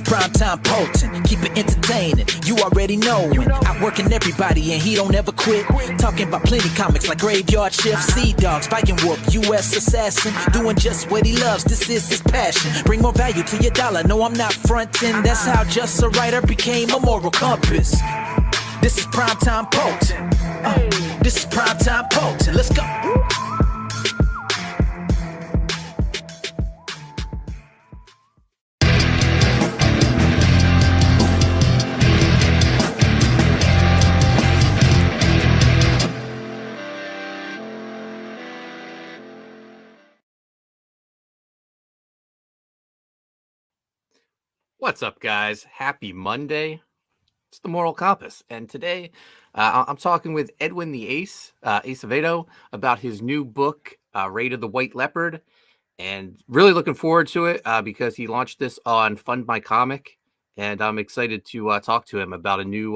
Primetime Poulton, keep it entertaining. You already know it. Outworking everybody and he don't ever quit. Talking about plenty comics like Graveyard Shift, Sea Dogs, Viking Whoop, U.S. Assassin. Doing just what he loves, this is his passion. Bring more value to your dollar, no I'm not fronting. That's how just a writer became a moral compass. This is Primetime Poulton. This is Primetime Poulton. Let's go. What's up, guys? Happy Monday. It's the Moral Compass, and today I'm talking with Edwin Acevedo about his new book, Raid of the White Leopard, and really looking forward to it because he launched this on Fund My Comic, and I'm excited to talk to him about a new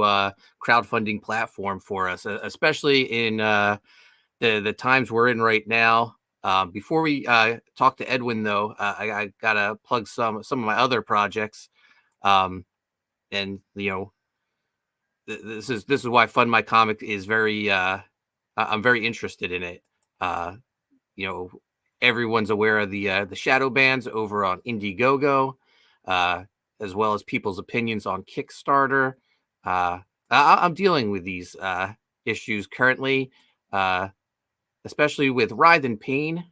crowdfunding platform for us, especially in the times we're in right now. Before we talk to Edwin, though, I gotta plug some of my other projects. And you know, this is why Fund My Comic is very I'm very interested in it. You know, everyone's aware of the shadow bans over on Indiegogo, as well as people's opinions on Kickstarter. I'm dealing with these issues currently, especially with Writhe in Pain.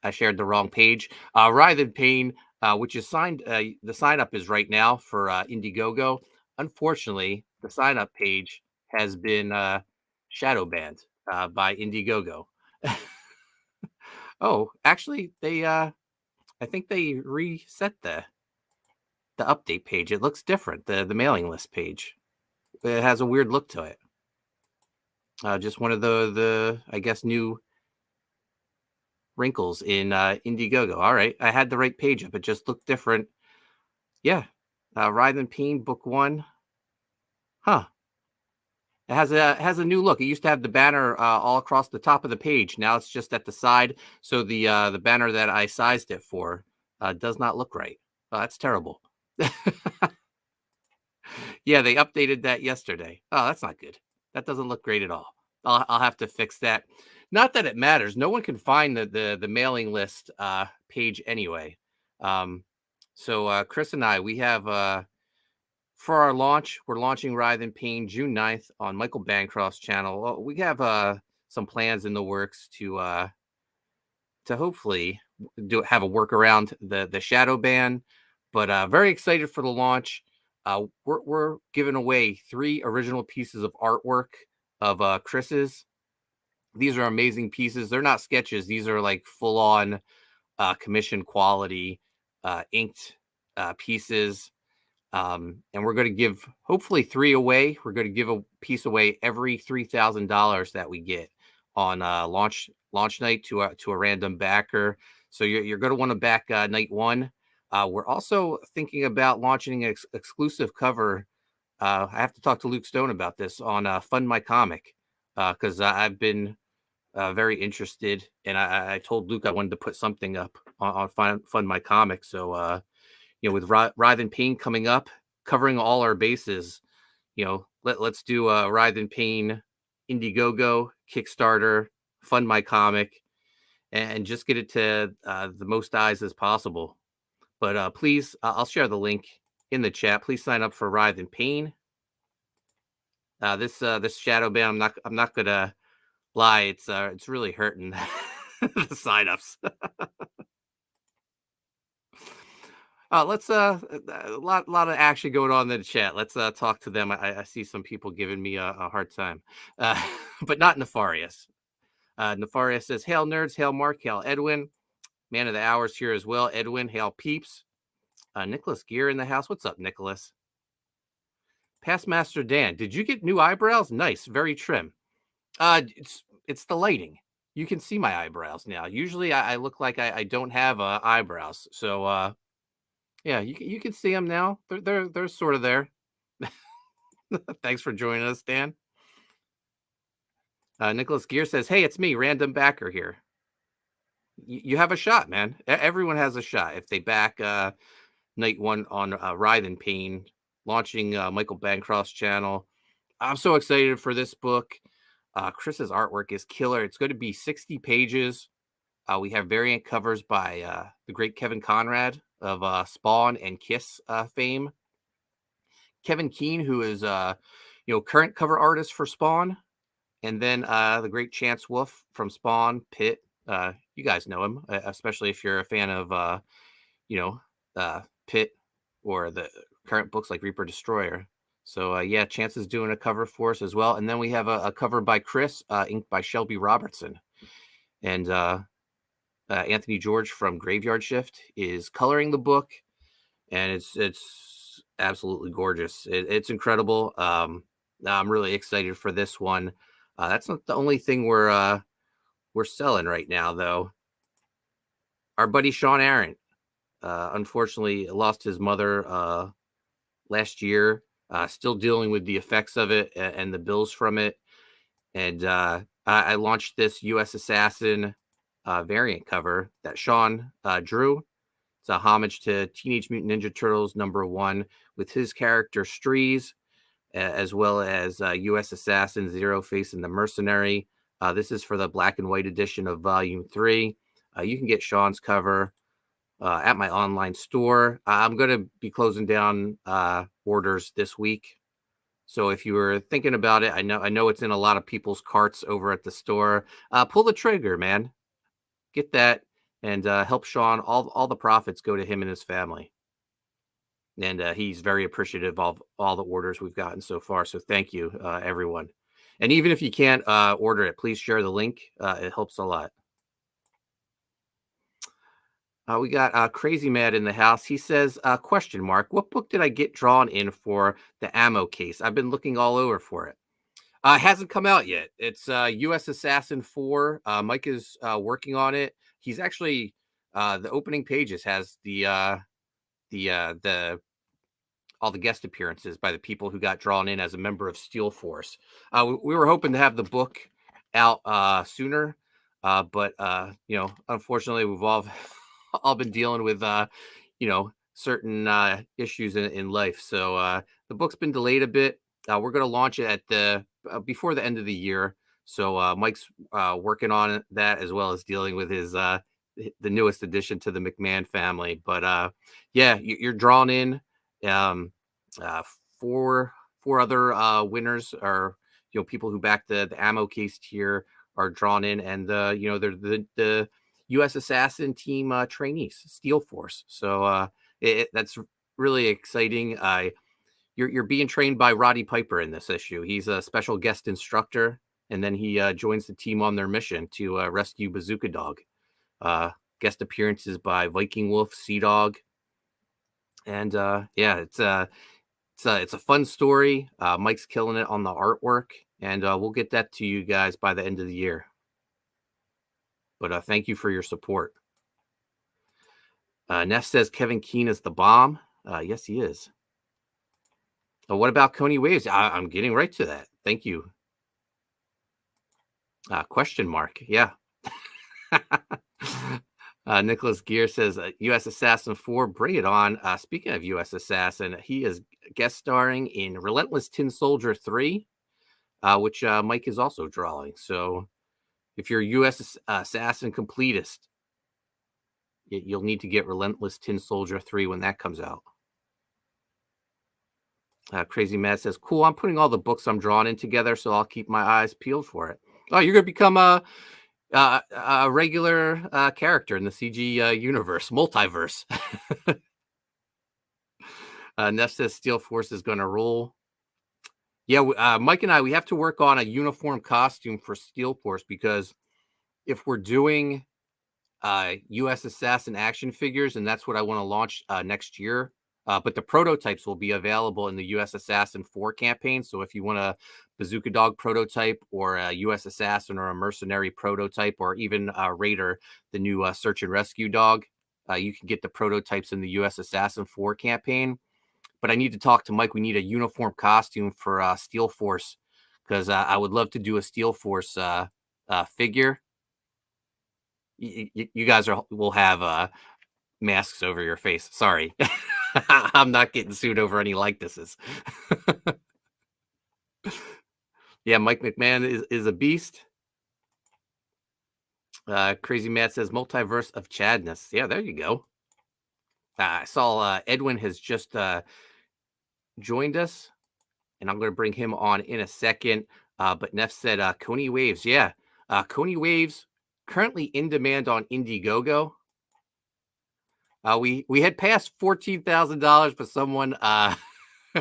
I shared the wrong page. Writhe in Pain, which is signed. The sign up is right now for Indiegogo. Unfortunately, the sign up page has been shadow banned by Indiegogo. Oh, actually, they I think they reset the update page. It looks different. The mailing list page. It has a weird look to it. Just one of the I guess new wrinkles in Indiegogo. All right, I had the right page up. It just looked different. Yeah, Writhe in Pain Book I. Huh. It has a new look. It used to have the banner all across the top of the page. Now it's just at the side. So the banner that I sized it for does not look right. Oh, that's terrible. Yeah, they updated that yesterday. Oh, that's not good. That doesn't look great at all. I'll have to fix that. Not that it matters. No one can find the mailing list page anyway. So Chris and I, we have for our launch, we're launching Writhe in Pain June 9th on Michael Bancroft's channel. We have some plans in the works to hopefully have a workaround the shadow ban, but very excited for the launch. We're giving away 3 original pieces of artwork of Chris's. These are amazing pieces. They're not sketches. These are like full on commission quality inked pieces. And we're going to give hopefully 3 away. We're going to give a piece away every $3,000 that we get on launch night to a random backer. So you're going to want to back night 1. We're also thinking about launching an exclusive cover. I have to talk to Luke Stone about this on Fund My Comic because I've been very interested, and I told Luke I wanted to put something up on Fund My Comic. So with Writhe in Pain coming up, covering all our bases, let's do Writhe in Pain, Indiegogo, Kickstarter, Fund My Comic, and just get it to the most eyes as possible. But please, I'll share the link in the chat. Please sign up for Writhe in Pain. This shadow ban, I'm not gonna lie, it's really hurting the signups. Let's a lot of action going on in the chat. Let's talk to them. I see some people giving me a hard time, but not Nefarious. Nefarious says, "Hail nerds, hail Mark, hail Edwin, man of the hours here as well. Edwin, hail peeps." Nicholas Gear in the house. What's up, Nicholas? Past Master Dan, did you get new eyebrows? Nice, very trim. It's the lighting. You can see my eyebrows now. Usually I look like I don't have eyebrows. So yeah, you can see them now. They're sort of there. Thanks for joining us, Dan. Nicholas Gear says, "Hey, it's me, random backer here." You have a shot, man. Everyone has a shot if they back night one on Writhe in Pain, launching Michael Bancroft's channel. I'm so excited for this book. Chris's artwork is killer. It's going to be 60 pages. We have variant covers by the great Kevin Conrad of Spawn and Kiss fame. Kevin Keane, who is current cover artist for Spawn, and then the great Chance Wolf from Spawn, Pit. You guys know him, especially if you're a fan of Pit or the current books like Reaper Destroyer. So yeah, Chance is doing a cover for us as well, and then we have a cover by Chris, inked by Shelby Robertson, and Anthony George from Graveyard Shift is coloring the book, and it's absolutely gorgeous. It's incredible. I'm really excited for this one. That's not the only thing we're selling right now, though. Our buddy Sean Aaron, unfortunately, lost his mother last year. Still dealing with the effects of it and the bills from it. And I launched this U.S. Assassin variant cover that Sean drew. It's a homage to Teenage Mutant Ninja Turtles #1 with his character Streeze, as well as U.S. Assassin, Zero Face, and the Mercenary. This is for the black and white edition of Volume 3. You can get Sean's cover at my online store. I'm going to be closing down orders this week. So if you were thinking about it, I know it's in a lot of people's carts over at the store. Pull the trigger, man. Get that and help Sean. All the profits go to him and his family. And he's very appreciative of all the orders we've gotten so far. So thank you, everyone. And even if you can't order it, please share the link. It helps a lot. We got Crazy Mad in the house. He says, question mark, what book did I get drawn in for the ammo case? I've been looking all over for it. It hasn't come out yet. It's U.S. Assassin 4. Mike is working on it. He's actually, the opening pages has all the guest appearances by the people who got drawn in as a member of Steel Force. We were hoping to have the book out sooner, but unfortunately, we've all been dealing with certain issues in life. So the book's been delayed a bit. We're going to launch it at the before the end of the year. So Mike's working on that, as well as dealing with his the newest addition to the McMahon family. But yeah, you're drawn in. Four other winners are people who back the ammo case tier are drawn in, and they're the U.S. Assassin team trainees, Steel Force. So that's really exciting. You're being trained by Roddy Piper in this issue. He's a special guest instructor, and then he joins the team on their mission to rescue Bazooka Dog. Guest appearances by Viking Wolf, Sea Dog, and yeah, it's a fun story. Mike's killing it on the artwork, and we'll get that to you guys by the end of the year. But thank you for your support. Neff says Kevin Keane is the bomb. Yes, he is. What about Coney Waves? I'm getting right to that. Thank you. Question mark. Yeah. Nicholas Gear says U.S. Assassin 4, bring it on. Speaking of U.S. Assassin, he is guest starring in Relentless Tin Soldier 3, which Mike is also drawing. So if you're a U.S. Assassin completist, you'll need to get Relentless Tin Soldier 3 when that comes out. Crazy Mad says, cool, I'm putting all the books I'm drawn in together, so I'll keep my eyes peeled for it. Oh, you're going to become a regular character in the CG universe, multiverse. Neff says Steel Force is going to rule. Yeah, Mike and I, we have to work on a uniform costume for Steel Force, because if we're doing U.S. Assassin action figures, and that's what I want to launch next year, but the prototypes will be available in the U.S. Assassin 4 campaign. So if you want a Bazooka Dog prototype, or a U.S. Assassin or a Mercenary prototype, or even Raider, the new search and rescue dog, you can get the prototypes in the U.S. Assassin 4 campaign. But I need to talk to Mike. We need a uniform costume for Steel Force, because I would love to do a Steel Force figure. You guys will have masks over your face. Sorry. I'm not getting sued over any likenesses. Yeah, Mike McMahon is a beast. Crazy Matt says multiverse of Chadness. Yeah, there you go. I saw Edwin has just joined us, and I'm going to bring him on in a second. But Neff said Coney Waves. Yeah, Coney Waves currently in demand on Indiegogo. We had passed $14,000, but someone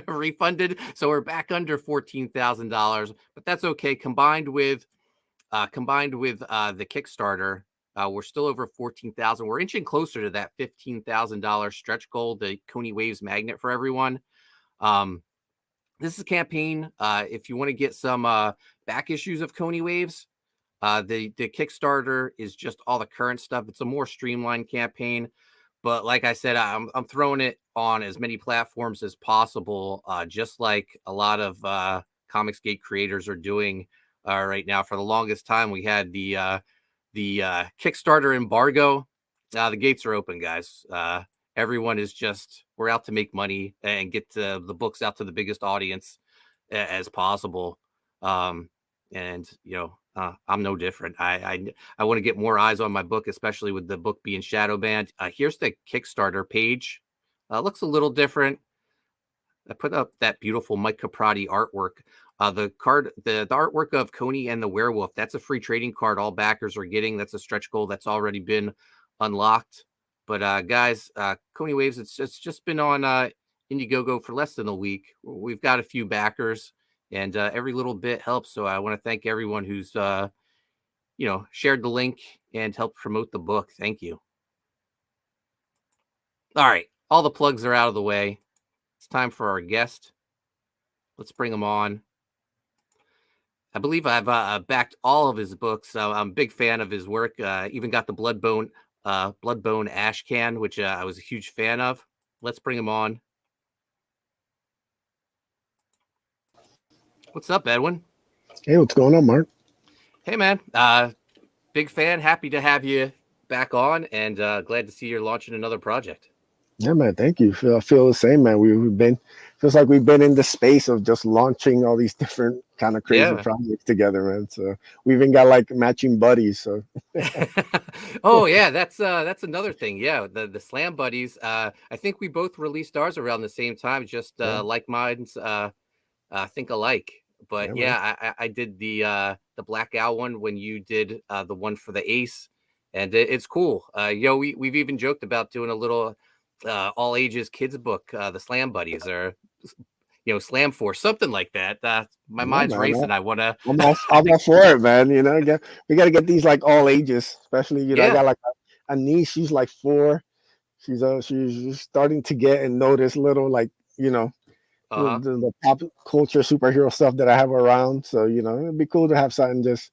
refunded, so we're back under $14,000. But that's okay. Combined with the Kickstarter, we're still over 14,000. We're inching closer to that $15,000 stretch goal, the Coney Waves magnet for everyone. This is a campaign. If you want to get some back issues of Coney Waves, the Kickstarter is just all the current stuff. It's a more streamlined campaign. But like I said, I'm throwing it on as many platforms as possible, just like a lot of Comicsgate creators are doing right now. For the longest time, we had the Kickstarter embargo. The gates are open, guys. Everyone is we're out to make money and get the books out to the biggest audience as possible. And I'm no different. I want to get more eyes on my book, especially with the book being shadow banned. Here's the Kickstarter page. Looks a little different. I put up that beautiful Mike Caprati artwork. The artwork of Coney and the Werewolf. That's a free trading card all backers are getting. That's a stretch goal that's already been unlocked. But guys, Coney Waves, it's just been on Indiegogo for less than a week. We've got a few backers. And every little bit helps. So I want to thank everyone who's, shared the link and helped promote the book. Thank you. All right. All the plugs are out of the way. It's time for our guest. Let's bring him on. I believe I've backed all of his books. I'm a big fan of his work. Even got the Bloodbone Ash Can, which I was a huge fan of. Let's bring him on. What's up, Edwin? Hey, what's going on, Mark? Hey, man. Big fan. Happy to have you back on, and glad to see you're launching another project. Yeah, man. Thank you. I feel the same, man. Feels like we've been in the space of just launching all these different kind of crazy projects together, man. So we even got like matching buddies. So. Oh yeah, that's another thing. Yeah, the Slam Buddies. I think we both released ours around the same time, just like mine's. Think alike. But I did the Black Owl one when you did the one for the Ace, and it's cool. We've even joked about doing a little all ages kids book, the Slam Buddies, or Slam Force, something like that. My mind's racing. I'm all for it, man. We got to get these like all ages, especially I got like a niece. She's like 4. She's starting to get and notice little like the pop culture superhero stuff that I have around. So, it'd be cool to have something just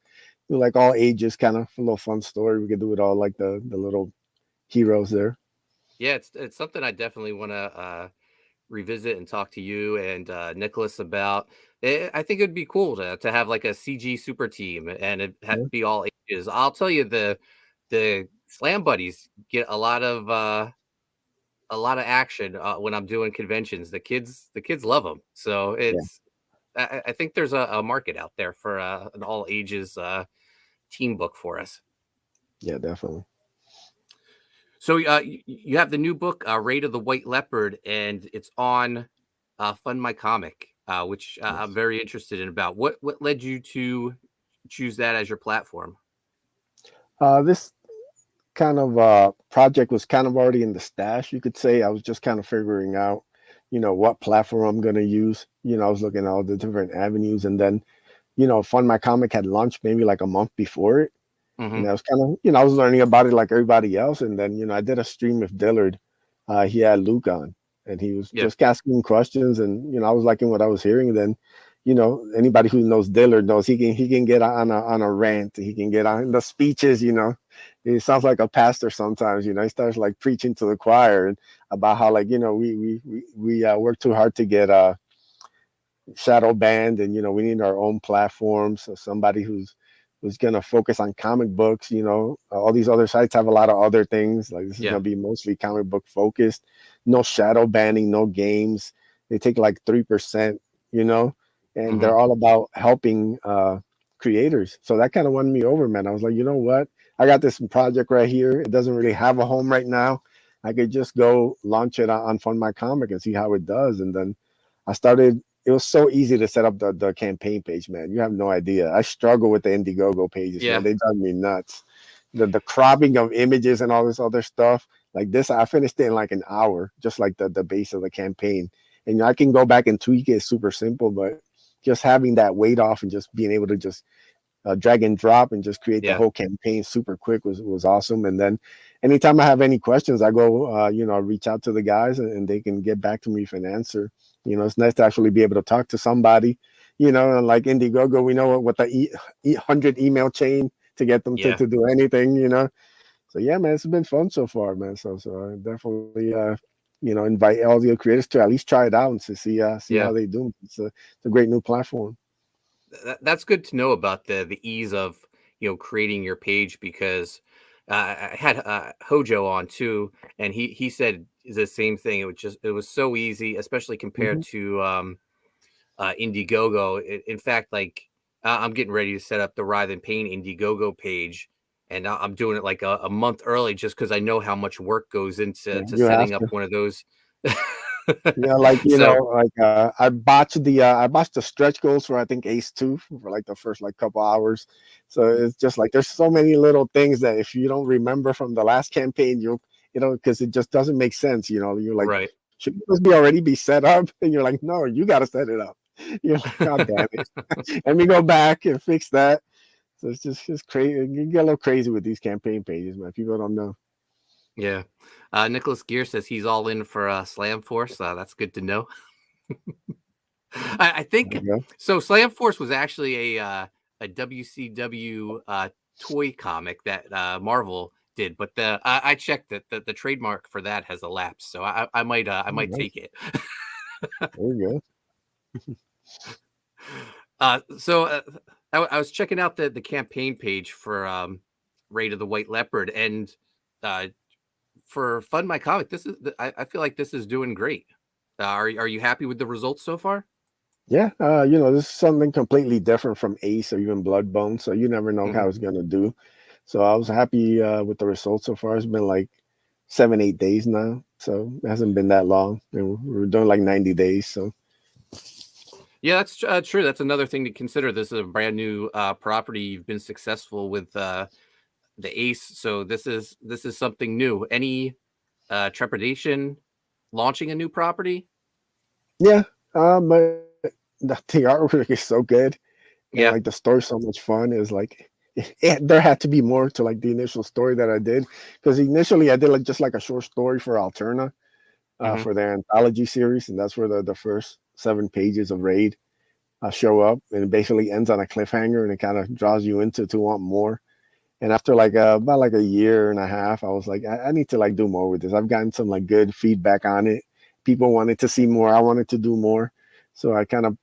like all ages, kind of a little fun story. We could do it all like the little heroes there. Yeah, it's something I definitely want to revisit and talk to you and Nicholas about. I think it'd be cool to have like a CG super team and it had to be all ages. I'll tell you, the Slam Buddies get a lot of action when I'm doing conventions. The kids love them. So I think there's a market out there for an all ages team book for us. Yeah, definitely. So you have the new book, Raid of the White Leopard, and it's on Fund My Comic, which I'm very interested in. About what led you to choose that as your platform? This kind of project was kind of already in the stash, you could say. I was just kind of figuring out, what platform I'm going to use. I was looking at all the different avenues, and then, Fund My Comic had launched maybe like a month before it. Mm-hmm. And I was kind of, I was learning about it like everybody else. And then, I did a stream with Dillard. He had Luke on, and he was just asking questions, and I was liking what I was hearing. And then, anybody who knows Dillard knows he can get on a rant. He can get on the speeches. He sounds like a pastor sometimes. He starts like preaching to the choir and about how like we work too hard to get shadow banned, and we need our own platform. So somebody who's was gonna focus on comic books. All these other sites have a lot of other things. Like this is Yeah. gonna be mostly comic book focused. No shadow banning, no games. They take like 3%. You know, and Hmm. they're all about helping creators. So that kind of won me over, man. I was like, you know what? I got this project right here. It doesn't really have a home right now. I could just go launch it on Fund My Comic and see how it does. And then I started. It was so easy to set up the campaign page, man. You have no idea. I struggle with the Indiegogo pages, man. Yeah. They drive me nuts. The cropping of images and all this other stuff. Like this, I finished it in like an hour, just like the base of the campaign. And I can go back and tweak it. Super simple, but just having that weight off and just being able to just drag and drop and just create the Yeah. whole campaign super quick was awesome. And then anytime I have any questions, I go, reach out to the guys and they can get back to me with an answer. It's nice to actually be able to talk to somebody, and like Indiegogo, we know what the 100 email chain to get them to Yeah. do anything. So yeah, man, it's been fun so far, man. So I definitely, invite all the creators to at least try it out and to see Yeah. how they do. It's a great new platform. That's good to know about the ease of creating your page, because I had Hojo on too, and he said the same thing. It was so easy, especially compared Hmm. to Indiegogo. In fact, like I'm getting ready to set up the Writhe and Pain Indiegogo page, and I'm doing it like a month early just because I know how much work goes into Yeah, to you have setting up to. one of those. Yeah, like So I botched the stretch goals for I think Ace 2 for like the first like couple hours. So it's just like there's so many little things that if you don't remember from the last campaign, because it just doesn't make sense. You're like, right. should this already be set up? And you're like, no, you got to set it up. You're like, God damn it. Let me go back and fix that. So it's just crazy. You get a little crazy with these campaign pages, man. People don't know. Yeah. Nicholas Gear says he's all in for Slam Force. That's good to know. I There think you go. so. Slam Force was actually a WCW toy comic that Marvel did, but I checked that the trademark for that has elapsed, so I might Nice. take it. There you So I was checking out the campaign page for Raid of the White Leopard, and uh, for Fund My Comic, I feel like this is doing great. Are you happy with the results so far? Yeah, this is something completely different from Ace or even Bloodbone, so you never know Hmm. how it's gonna do. So I was happy with the results so far. It's been like 7, 8 days now, so it hasn't been that long, and we're doing like 90 days. So Yeah, that's true. That's another thing to consider. This is a brand new property. You've been successful with the Ace, so this is something new. Any trepidation launching a new property? yeah, but the artwork is so good, and Yeah. like the story's so much fun. Is like there had to be more to like the initial story that I did, because initially I did like just like a short story for Alterna Hmm. for their anthology series, and that's where the first 7 pages of Raid show up, and it basically ends on a cliffhanger, and it kind of draws you into to want more. And after like about like a year and a half, I was like, I need to like do more with this. I've gotten some like good feedback on it. People wanted to see more. I wanted to do more. So I kind of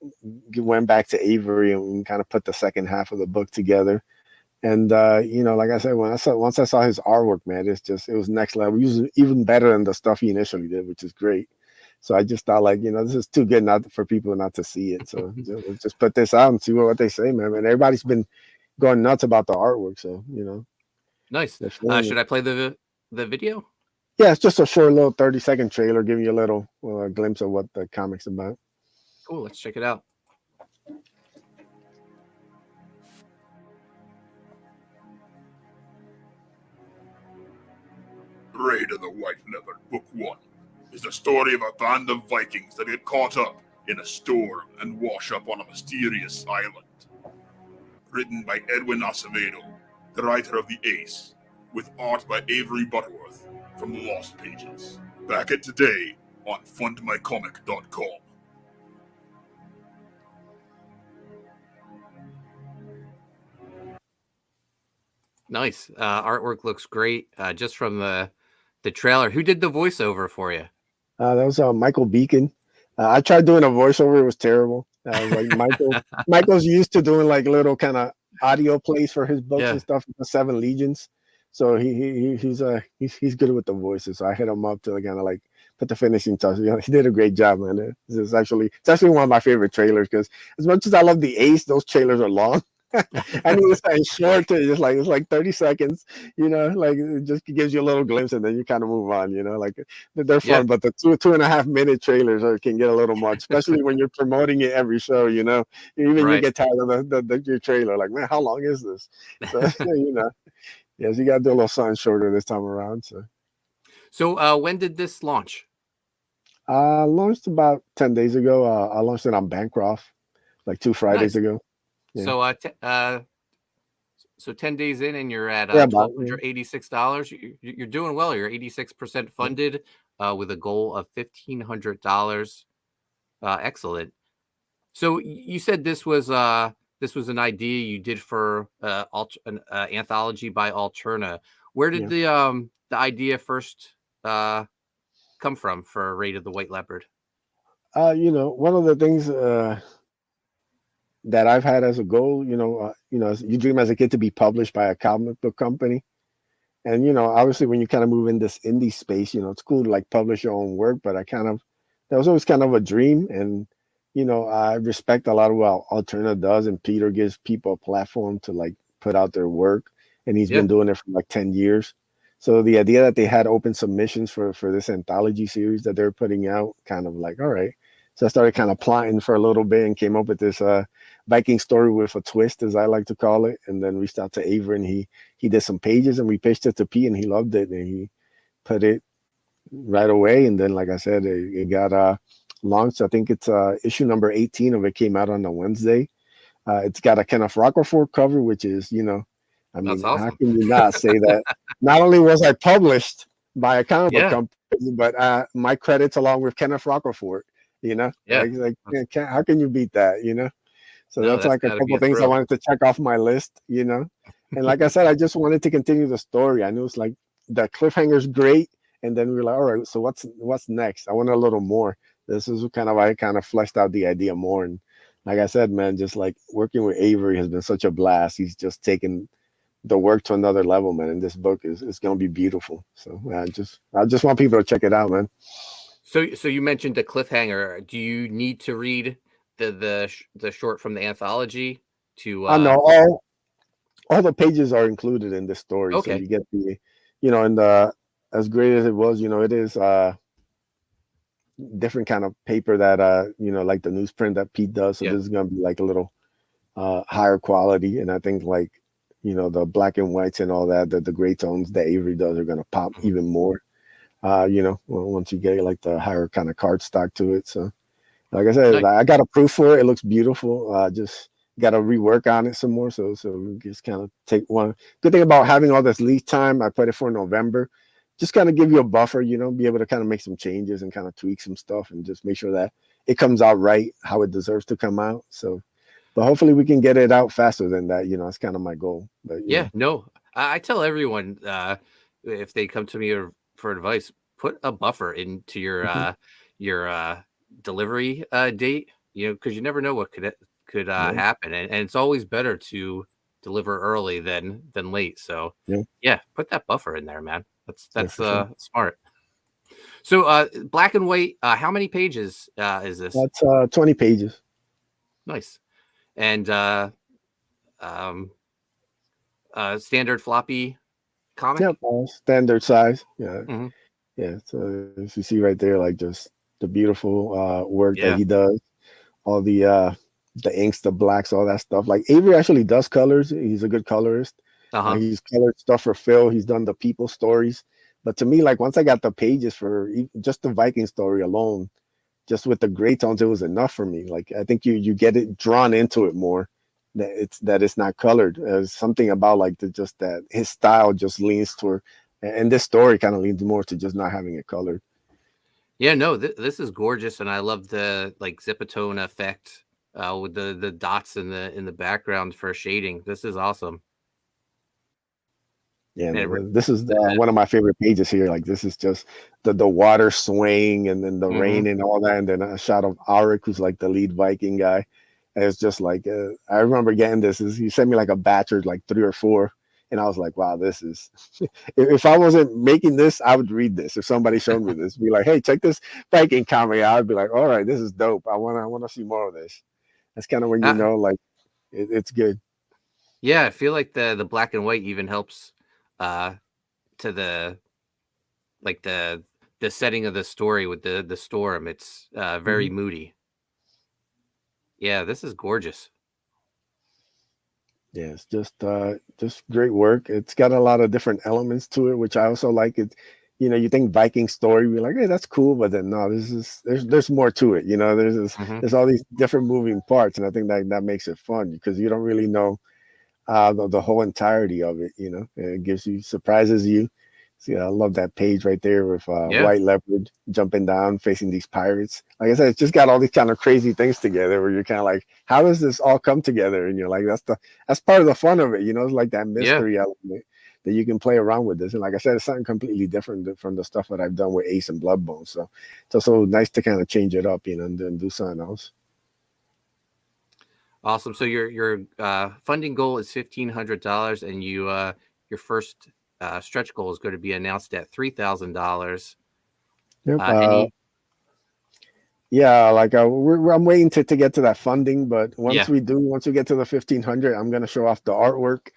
went back to Avery and kind of put the second half of the book together. And like I said, once I saw his artwork, man, it was next level. It was even better than the stuff he initially did, which is great. So I just thought like, this is too good not for people not to see it. So let's just put this out and see what they say, man. And everybody's been going nuts about the artwork. So, Nice. they're feeling Should it. I play the video? Yeah, it's just a short little 30-second trailer giving you a little glimpse of what the comic's about. Cool. Let's check it out. Raid of the White Leopard Book I is the story of a band of Vikings that get caught up in a storm and wash up on a mysterious island. Written by Edwin Acevedo, the writer of The Ace, with art by Avery Butterworth from The Lost Pages. Back it today on fundmycomic.com. Nice. Artwork looks great. Just from the trailer. Who did the voiceover for you? That was Michael Beacon. I tried doing a voiceover; it was terrible. I was like, Michael's used to doing like little kind of audio plays for his books Yeah. and stuff, the Seven Legions. So he's good with the voices. So I hit him up to kind of like put the finishing touch. You know, he did a great job, man. It's actually one of my favorite trailers because as much as I love the Ace, those trailers are long. I mean, it's short. It's like 30 seconds. You know, like it just gives you a little glimpse, and then you kind of move on. You know, like they're fun, Yeah. but the 2.5 minute trailers can get a little much, especially when you're promoting it every show. You know, even you Right. get tired of your trailer. Like, man, how long is this? So you know, yes, you got to do a little something shorter this time around. So when did this launch? Launched about 10 days ago. I launched it on Bancroft like 2 Fridays Nice. ago. Yeah. So 10 days in, and you're at Yeah, $1,286. You're doing well. You're 86% funded with a goal of $1,500. Excellent. So you said this was an idea you did for an anthology by Alterna. Where did the idea first come from for Raid of the White Leopard? You know, one of the things that I've had as a goal, you dream as a kid to be published by a comic book company. And, you know, obviously when you kind of move in this indie space, you know, it's cool to like publish your own work, but that was always kind of a dream. And, you know, I respect a lot of what Alterna does, and Peter gives people a platform to like put out their work. And he's been doing it for like 10 years. So the idea that they had open submissions for this anthology series that they're putting out, kind of like, all right. So I started kind of plotting for a little bit and came up with this Viking story with a twist, as I like to call it. And then reached out to Avery, and he did some pages, and we pitched it to P, and he loved it, and he put it right away. And then, like I said, it got launched. I think it's issue number 18 of it came out on a Wednesday. It's got a Kenneth Rockerford cover, which is, you know, I mean, That's awesome. How can you not say that? Not only was I published by a comic book company, but my credits along with Kenneth Rockerford. You know, how can you beat that? You know, so that's like a couple things I wanted to check off my list. You know, and like I said, I just wanted to continue the story. I knew it's like the cliffhanger's great, and then we were like, all right, so what's next? I want a little more. This is I kind of fleshed out the idea more, and like I said, man, just like working with Avery has been such a blast. He's just taken the work to another level, man. And this book is going to be beautiful. So I just want people to check it out, man. So you mentioned the cliffhanger. Do you need to read the short from the anthology to? No, all the pages are included in this story. Okay. So you get and as great as it was, you know, it is different kind of paper that like the newsprint that Pete does. So this is gonna be like a little higher quality, and I think like the black and whites and all that, the gray tones that Avery does are gonna pop even more. Once you get like the higher kind of card stock to it. So like I said, I got a proof for it. It looks beautiful. Just got to rework on it some more. So we just kind of take one good thing about having all this lead time. I put it for November, just kind of give you a buffer, be able to kind of make some changes and kind of tweak some stuff and just make sure that it comes out right, how it deserves to come out. So, but hopefully we can get it out faster than that. That's kind of my goal. But I tell everyone if they come to me for advice, put a buffer into your delivery date, because you never know what could happen, and it's always better to deliver early than late. So put that buffer in there, man. That's smart. So black and white, how many pages is this? That's 20 pages. Nice. And standard floppy comic? Yep, standard size. Yeah. Mm-hmm. Yeah. So as you see right there, like just the beautiful work that he does, all the inks, the blacks, all that stuff. Like Avery actually does colors. He's a good colorist. He's colored stuff for Phil. He's done the people stories. But to me, like once I got the pages for just the Viking story alone, just with the gray tones, it was enough for me. Like I think you get it drawn into it more. That it's not colored. There's something about like just that his style just leans toward, and this story kind of leans more to just not having it colored. Yeah, no, this is gorgeous, and I love the like zipatone effect with the dots in the background for shading. This is awesome. Yeah, this is one of my favorite pages here. Like this is just the water swaying and then the rain and all that, and then a shot of Auric, who's like the lead Viking guy. And it's just like I remember getting this. He sent me like a batch or like 3 or 4, and I was like, wow, this is. If I wasn't making this, I would read this. If somebody showed me this, be like, hey, check this Viking comic out. I'd be like, all right, this is dope. I wanna see more of this. That's kind of when you know, like, it's good. Yeah, I feel like the black and white even helps to the like the setting of the story with the storm. It's very moody. Yeah, this is gorgeous. Yeah, it's just great work. It's got a lot of different elements to it, which I also like. It, you think Viking story, you're like, hey, that's cool, but then no, there's more to it. There's all these different moving parts, and I think that makes it fun because you don't really know the whole entirety of it. It gives you surprises you. See, I love that page right there with White Leopard jumping down, facing these pirates. Like I said, it's just got all these kind of crazy things together where you're kind of like, how does this all come together? And you're like, that's part of the fun of it. It's like that mystery element that you can play around with this. And like I said, it's something completely different from the stuff that I've done with Ace and Bloodbone. So it's also nice to kind of change it up, and then do something else. Awesome. So your funding goal is $1,500, and your first stretch goal is going to be announced at $3,000. Yep. Yeah, like I'm waiting to get to that funding, but once we get to the 1,500, I'm gonna show off the artwork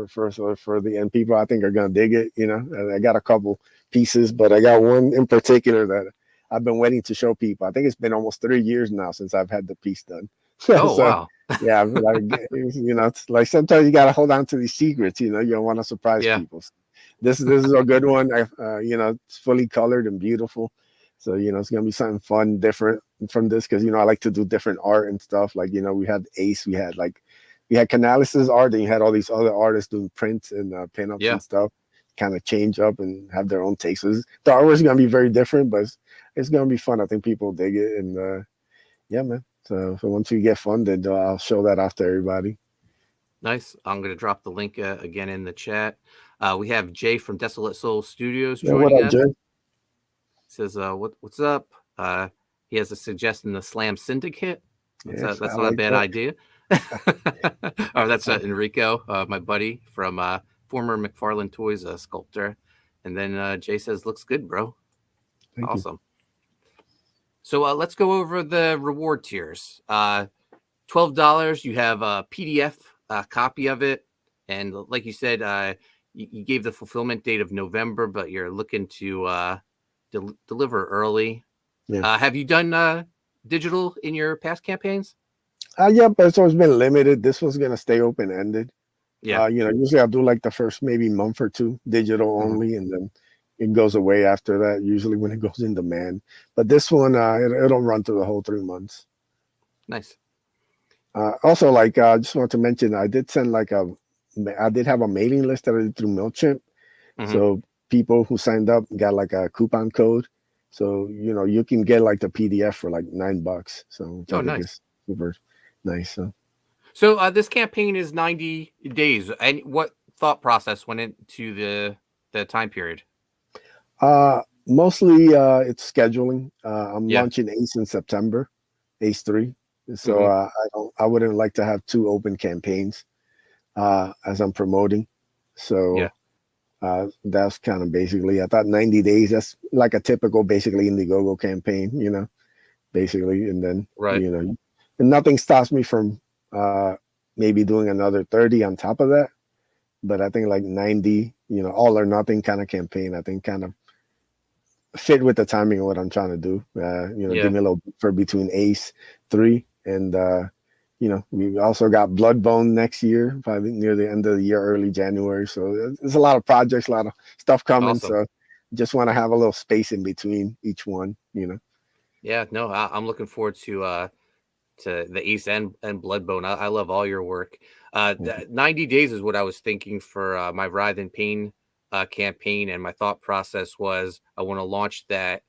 for the end people. I think are gonna dig it. And I got a couple pieces, but I got one in particular that I've been waiting to show people. I think it's been almost 3 years now since I've had the piece done. Oh, wow. Yeah, like it's like sometimes you gotta hold on to these secrets. You don't want to surprise people. So this is a good one. It's fully colored and beautiful. So it's gonna be something fun, different from this because I like to do different art and stuff. Like we had Ace, we had Canalis's art, and you had all these other artists doing prints and pinups and stuff. Kind of change up and have their own takes. So the artwork is gonna be very different, but it's gonna be fun. I think people dig it, and yeah, man. So once we get funded, I'll show that off to everybody. Nice. I'm going to drop the link again in the chat. We have Jay from Desolate Soul Studios joining us. Jay? Says, what's up? He has a suggestion, the Slam Syndicate. That's not a bad idea. Oh, that's Enrico, my buddy from former McFarlane Toys sculptor. And then Jay says, looks good, bro. Thank awesome. You. So let's go over the reward tiers. $12, you have a PDF copy of it. And like you said, you gave the fulfillment date of November, but you're looking to deliver early. Yeah. Have you done digital in your past campaigns? Yeah, but it's always been limited. This one's going to stay open-ended. Yeah. Usually I'll do like the first maybe month or two digital only, and then it goes away after that, usually when it goes in demand. But this one, it'll run through the whole 3 months. Nice. Also, I just want to mention, I did send I did have a mailing list that I did through MailChimp. So people who signed up got like a coupon code. So, you can get like the PDF for like $9. So I think it's super nice. So this campaign is 90 days. And what thought process went into the time period? Mostly it's scheduling. I'm launching Ace in September, Ace 3. So I wouldn't like to have 2 open campaigns as I'm promoting. So that's kind of basically, I thought 90 days, that's like a typical basically Indiegogo campaign, basically. And then, and nothing stops me from maybe doing another 30 on top of that. But I think like 90, all or nothing kind of campaign, I think kind of fit with the timing of what I'm trying to do. Give me a little for between Ace 3 and we also got Bloodbone next year, probably near the end of the year, early January. So there's a lot of projects, a lot of stuff coming. Awesome. So just want to have a little space in between each one. Yeah, no, I'm looking forward to the Ace and Bloodbone. I love all your work. 90 days is what I was thinking for my Writhe in Pain campaign, and my thought process was I want to launch that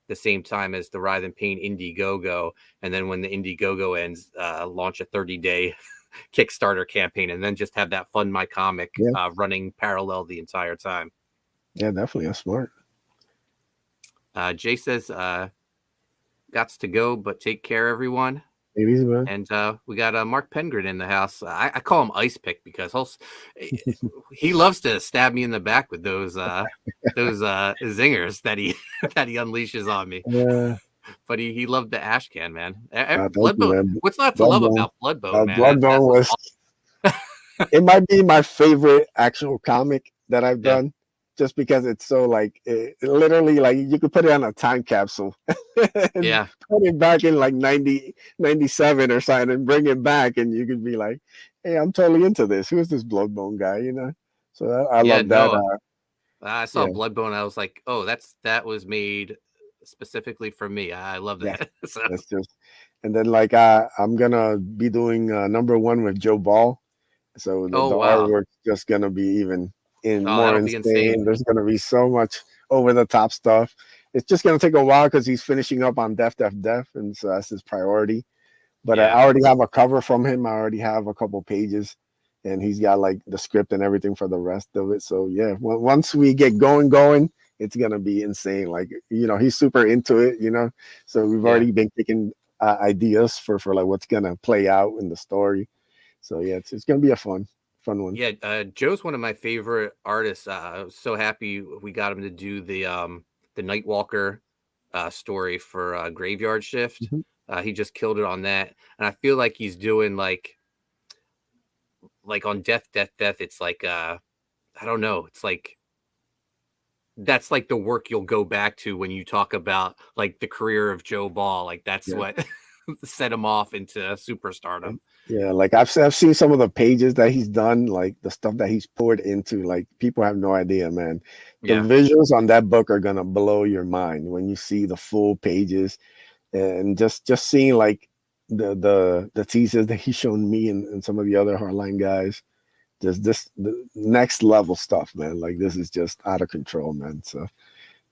the same time as the Writhe in Pain Indiegogo, and then when the Indiegogo ends, launch a 30-day Kickstarter campaign, and then just have that Fund My Comic running parallel the entire time. Yeah, definitely. That's smart. Jay says, "Gots to go, but take care, everyone." 80s, man. And we got Mark Pengrin in the house. I call him Ice Pick because he loves to stab me in the back with those zingers that he that he unleashes on me. Yeah. But he loved the ash can, man. Thank you, Bloodbone. man. What's not to love about Bloodbone, man? Bloodbone was. It might be my favorite actual comic that I've done, just because it's so like it literally like you could put it on a time capsule and put it back in like 97 or something and bring it back, and you could be like, hey, I'm totally into this. Who is this Bloodbone guy? You know, so I love that. I saw Bloodbone. I was like, oh, that was made specifically for me. I love that. So. That's just, and then like I'm gonna be doing #1 with Joe Ball. So the artwork's just gonna be even more insane. There's gonna be so much over the top stuff. It's just gonna take a while because he's finishing up on Death, and so that's his priority. But I already have a cover from him. I already have a couple pages, and he's got like the script and everything for the rest of it. So yeah, once we get going, it's gonna be insane. Like, you know, he's super into it. You know, so we've already been picking ideas for like what's gonna play out in the story. So yeah, it's gonna be a fun one. Yeah, Joe's one of my favorite artists. I was so happy we got him to do the Nightwalker story for Graveyard Shift. Mm-hmm. He just killed it on that, and I feel like he's doing like on Death. It's like I don't know. It's like that's like the work you'll go back to when you talk about like the career of Joe Ball. Like that's what set him off into superstardom. Yeah, like I've seen some of the pages that he's done, like the stuff that he's poured into. Like people have no idea, man. The visuals on that book are gonna blow your mind when you see the full pages, and just seeing like the teasers that he's shown me and some of the other Hardline guys. Just the next level stuff, man. Like this is just out of control, man. So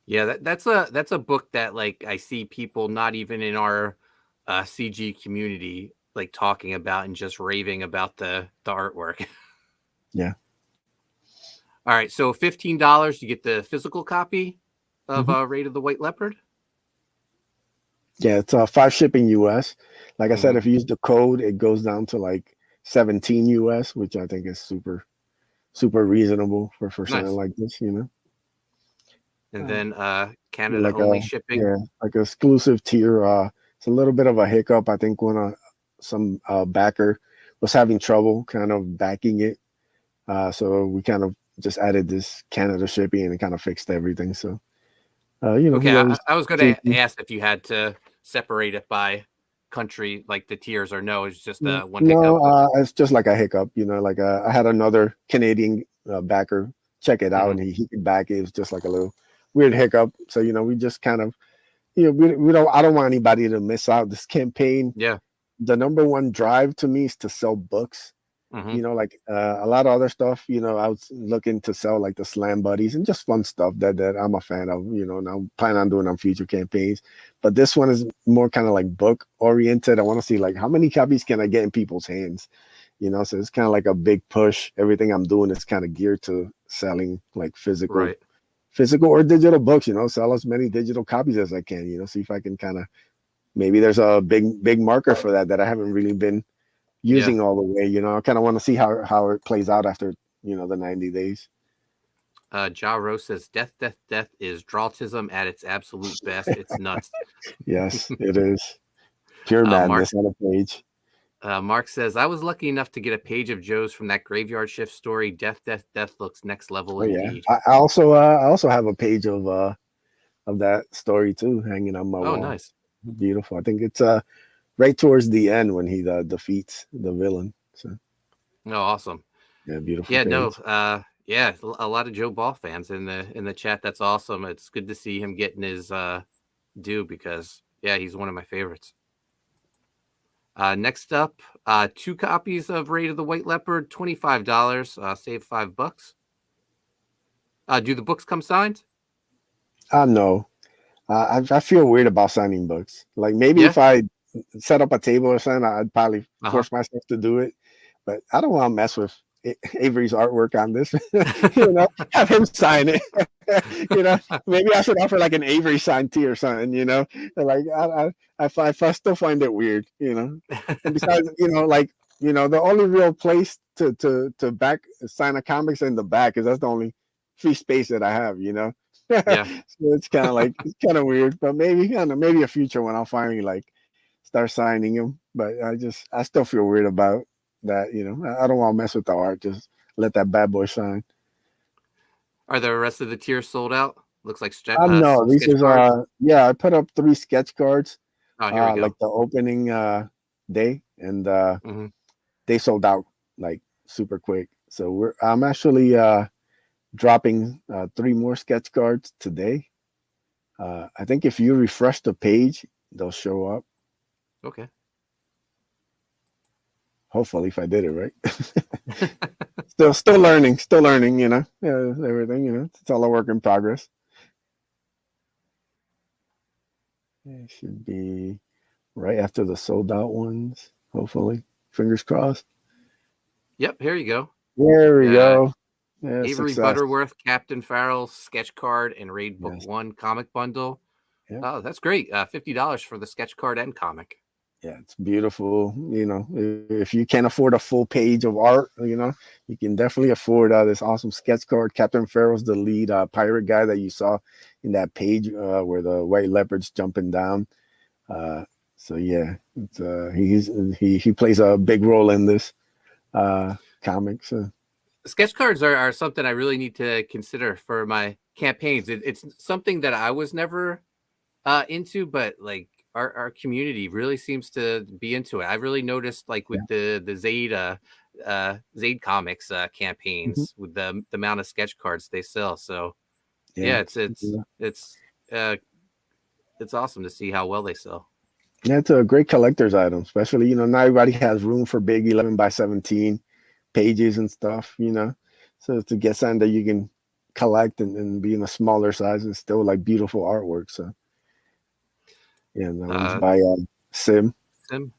yeah, that's a book that like I see people not even in our CG community like talking about and just raving about the artwork. Yeah. All right, so $15 you get the physical copy of Raid of the White Leopard. Yeah, it's 5 shipping US. Like I said, if you use the code, it goes down to like 17 US, which I think is super reasonable for something like this, you know. And then Canada like only shipping. Yeah, like exclusive tier. It's a little bit of a hiccup. I think when some backer was having trouble kind of backing it. So we kind of just added this Canada shipping and it kind of fixed everything. So, you know. Okay, I was going to ask if you had to separate it by country, like the tiers, or no, it's just one hiccup. No, it's just like a hiccup, you know, like I had another Canadian backer check it out and he could back it. It was just like a little weird hiccup. So, you know, we just kind of, you know, I don't want anybody to miss out this campaign. Yeah. The #1 drive to me is to sell books. You know, like a lot of other stuff, you know, I was looking to sell like the Slam Buddies and just fun stuff that I'm a fan of, you know, and I'm planning on doing on future campaigns. But this one is more kind of like book oriented. I want to see like how many copies can I get in people's hands, you know, so it's kind of like a big push. Everything I'm doing is kind of geared to selling like physical or digital books, you know, sell as many digital copies as I can, you know, see if I can kind of, maybe there's a big marker for that I haven't really been using all the way, you know. I kind of want to see how it plays out after, you know, the 90 days. Ja Rose says death is drawtism at its absolute best. It's nuts. Yes, it is. Pure madness on a page. Mark says, I was lucky enough to get a page of Joe's from that Graveyard Shift story. Death looks next level indeed. Yeah. I also have a page of that story too hanging on my wall. Oh, nice. Beautiful. I think it's right towards the end when he defeats the villain. So oh, awesome. Yeah, beautiful. Yeah, page. no, yeah, a lot of Joe Ball fans in the chat. That's awesome. It's good to see him getting his due because he's one of my favorites. Next up, 2 copies of Raid of the White Leopard, $25. Save $5. Do the books come signed? No. I feel weird about signing books. Like maybe if I set up a table or something, I'd probably force myself to do it. But I don't want to mess with Avery's artwork on this, have him sign it. Maybe I should offer like an Avery signed tee or something. Like I still find it weird. And besides, the only real place to back sign a comics in the back is that's the only free space that I have. Yeah. So it's kind of weird, but maybe I don't know, maybe a future when I'll finally like start signing them. But I still feel weird about that. I don't want to mess with the art. Just let that bad boy shine. Are the rest of the tiers sold out? Looks like no, this is I put up 3 sketch cards. Oh, here we go. Like the opening day, and they sold out like super quick. So I'm actually dropping 3 more sketch cards today. I think if you refresh the page, they'll show up. Okay. Hopefully, if I did it right. still learning, everything, it's all a work in progress. It should be right after the sold out ones, hopefully. Fingers crossed. Yep, here you go. There we go. Yeah, Avery success. Butterworth, Captain Farrell sketch card and Raid Book 1 comic bundle. Yep. Oh, that's great. $50 for the sketch card and comic. Yeah, it's beautiful. If you can't afford a full page of art, you can definitely afford this awesome sketch card. Captain Farrell's the lead pirate guy that you saw in that page where the White Leopard's jumping down. So yeah, he plays a big role in this comic. So. Sketch cards are something I really need to consider for my campaigns. It's something that I was never into, but like our community really seems to be into it. I really noticed like with the Zaid Comics campaigns with the amount of sketch cards they sell. So yeah, it's awesome to see how well they sell. Yeah, it's a great collector's item, especially now everybody has room for big 11x17 pages and stuff, so to get something that you can collect and be in a smaller size and still like beautiful artwork. So yeah, that one's by Sim.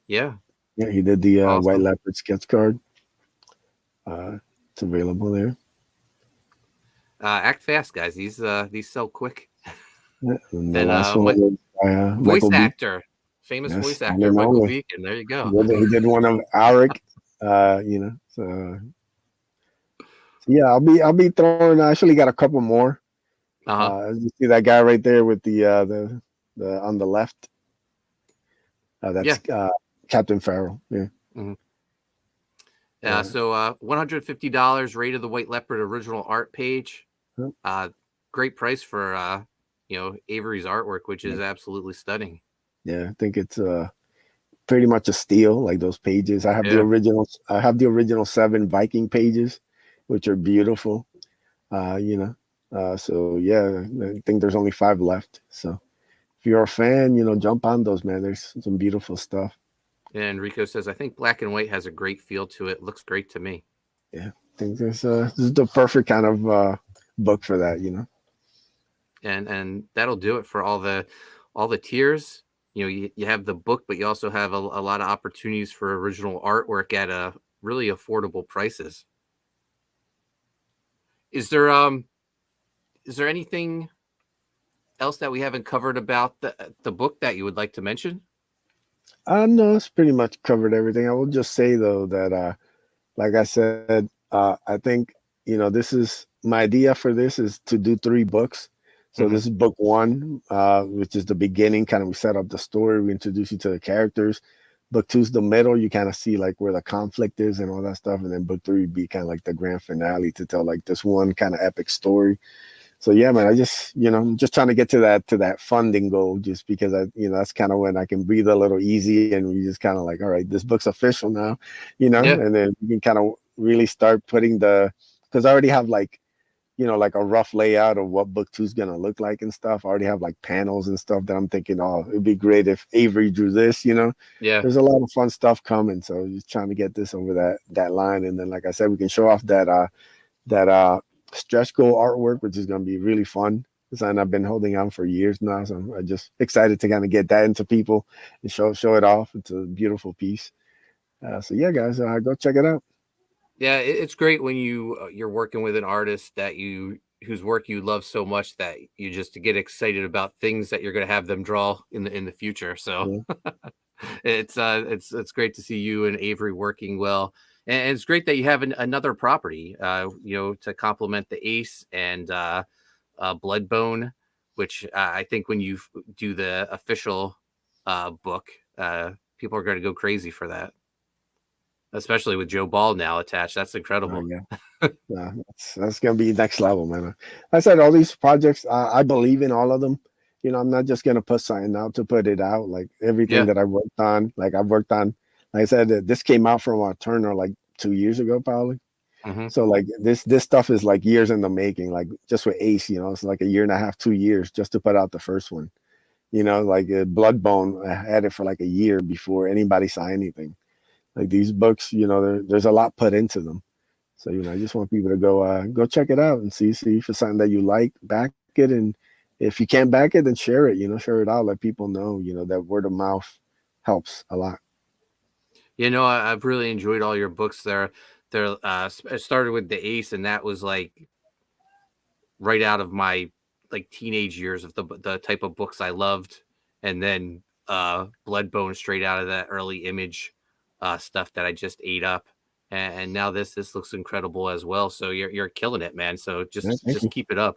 Yeah, he did the awesome. White Leopard sketch card. It's available there. Act fast, guys. These sell quick. Yeah, and the last one was voice actor, famous voice actor Michael Beacon. There you go. He did one of Alric. So yeah, I'll be throwing. I actually got a couple more. You see that guy right there with the on the left. That's Captain Farrell. Yeah. Mm-hmm. So $150 rate of the White Leopard original art page. Great price for Avery's artwork, which is absolutely stunning. Yeah, I think it's pretty much a steal. Like those pages, I have the original. I have the original 7 Viking pages, which are beautiful. So yeah, I think there's only 5 left. So if you're a fan, jump on those, man. There's some beautiful stuff. And Rico says, I think black and white has a great feel to it. Looks great to me. Yeah, I think this is the perfect kind of book for that, And that'll do it for all the tiers. You have the book, but you also have a lot of opportunities for original artwork at a really affordable prices. Is there anything else that we haven't covered about the book that you would like to mention? No, it's pretty much covered everything. I will just say though that like I said, I think this is my idea for this is to do 3 books. So this is book 1, which is the beginning. Kind of we set up the story, we introduce you to the characters. Book 2 is the middle. You kind of see like where the conflict is and all that stuff. And then book 3 would be kind of like the grand finale to tell like this one kind of epic story. So yeah, man, I just, I'm just trying to get to that funding goal just because that's kind of when I can breathe a little easy and we just kind of like, all right, this book's official now, and then you can kind of really start putting because I already have like, like a rough layout of what book 2 is going to look like and stuff. I already have like panels and stuff that I'm thinking, it'd be great if Avery drew this, Yeah. There's a lot of fun stuff coming. So just trying to get this over that line. And then, like I said, we can show off that stretch goal artwork, which is going to be really fun. Design I've been holding on for years now. So I'm just excited to kind of get that into people and show it off. It's a beautiful piece. So yeah, guys, go check it out. Yeah, it's great when you're working with an artist that whose work you love so much that you just get excited about things that you're going to have them draw in the future. So Yeah. it's great to see you and Avery working well, and it's great that you have another property, to complement the Ace and Bloodbone, which I think when you do the official book, people are going to go crazy for that, especially with Joe Ball now attached. That's incredible. Yeah. Yeah, that's gonna be next level, man. I said all these projects, I believe in all of them. I'm not just gonna put something out to put it out. Like everything Yeah. that I worked on, like I've worked on, like I said, this came out from Turner like 2 years ago, probably. Hmm. So like this stuff is like years in the making. Like just with Ace, it's like a year and a half, 2 years just to put out the first one. Like Bloodbone, I had it for like a year before anybody saw anything. Like these books, there's a lot put into them. So I just want people to go check it out and see if it's something that you like, back it, and if you can't back it, then share it. Share it out, let people know. That word of mouth helps a lot. I've really enjoyed all your books there. It started with the Ace, and that was like right out of my like teenage years of the type of books I loved, and then Bloodbone straight out of that early Image stuff that I just ate up, and now this looks incredible as well. So you're killing it, man. So Yeah, thank you. keep it up.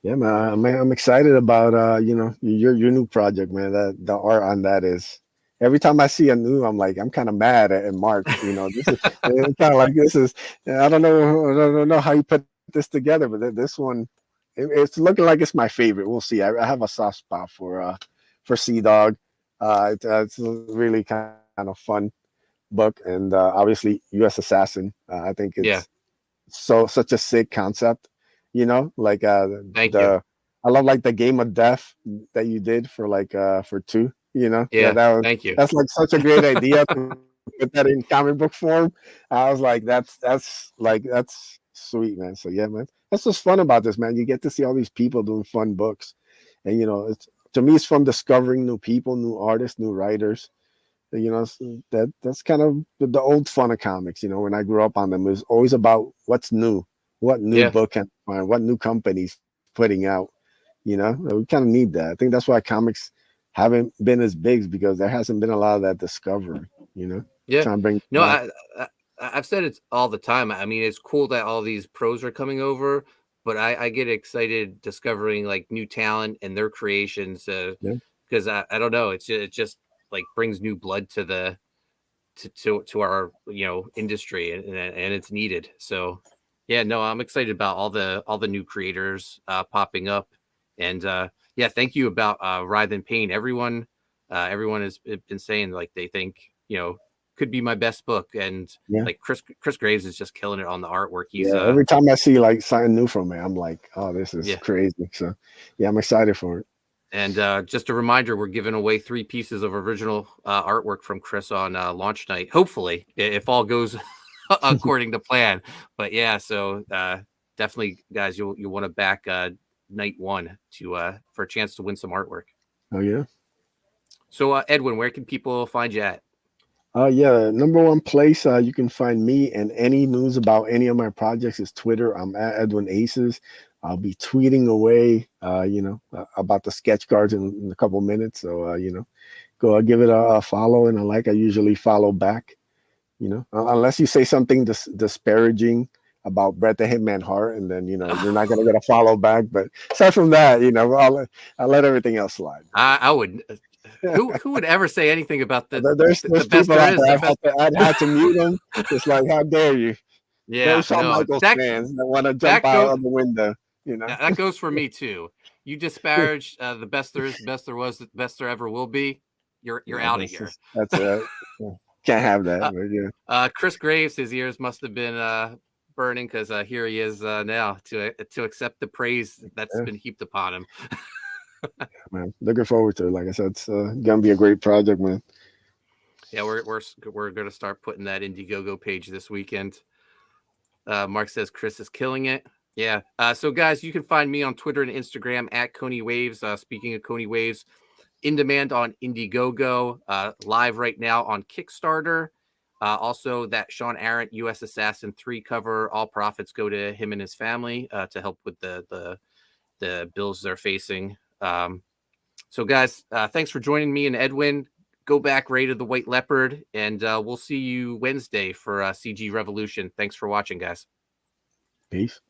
Yeah, man, I'm excited about your new project, man. That the art on that is, every time I see a new, I'm like, I'm kind of mad at Mark. This is kind of like, this is, I don't know how you put this together, but this one, it's looking like it's my favorite. We'll see. I have a soft spot for Sea Dog. It's a really kind of fun book, and obviously U.S. Assassin. I think Yeah. it's such a sick concept. Like Thank you. I love like the Game of Death that you did for like for two. Yeah. That Thank you. that's like such a great idea to put that in comic book form. I was like, that's sweet, man. So yeah, man, that's what's fun about this, man. You get to see all these people doing fun books, and it's, to me, it's fun discovering new people, new artists, new writers. That's kind of the old fun of comics. When I grew up on them, it was always about what's new, what new Yeah. book can I find, what new companies putting out. We kind of need that. I think that's why comics haven't been as big, because there hasn't been a lot of that discovery. Yeah. Trying to bring No, back. I've said it all the time. I mean, it's cool that all these pros are coming over, but I get excited discovering like new talent and their creations, Yeah. because I don't know, it just like brings new blood to to our industry, and it's needed. So yeah, no, I'm excited about all the new creators popping up, and yeah, thank you about Writhe in Pain. Everyone has been saying like they think could be my best book, and Yeah. like Chris Graves is just killing it on the artwork. He's Yeah. Every time I see like something new from it, I'm like, oh, this is yeah. crazy. So yeah, I'm excited for it. And just a reminder, we're giving away 3 pieces of original artwork from Chris on launch night. Hopefully, if all goes according to plan. But yeah, so definitely, guys, you'll want to back night 1 to for a chance to win some artwork. Oh yeah. So Edwin, where can people find you at? Yeah, number one place you can find me and any news about any of my projects is Twitter. I'm at Edwin Aces. I'll be tweeting away, about the sketch cards in a couple minutes. So, go give it a follow and a like. I usually follow back, unless you say something disparaging about Bret the Hitman Hart, and then, you're not going to get a follow back. But aside from that, I'll let everything else slide. I would. Who would ever say anything about There's the best people there out is? there. I'd have to mute them. It's like, how dare you? Yeah, Those Shawn no, Michaels fans that want to jump that out go of the window, that goes for me too. You disparage the best there is, the best there was, the best there ever will be. You're Yeah, out of here. that's can't have that. But yeah. Chris Graves, his ears must have been burning, because here he is now to accept the praise that's been heaped upon him. Man, looking forward to it. Like I said, it's gonna be a great project, man. Yeah, we're gonna start putting that Indiegogo page this weekend. Mark says Chris is killing it. Yeah. So guys, you can find me on Twitter and Instagram at Coney Waves. Speaking of Coney Waves, in demand on Indiegogo, live right now on Kickstarter. Also, that Sean Arent U.S. Assassin 3 cover, all profits go to him and his family to help with the bills they're facing. So, guys, thanks for joining me and Edwin. Go back, rated the White Leopard, and we'll see you Wednesday for CG Revolution. Thanks for watching, guys. Peace.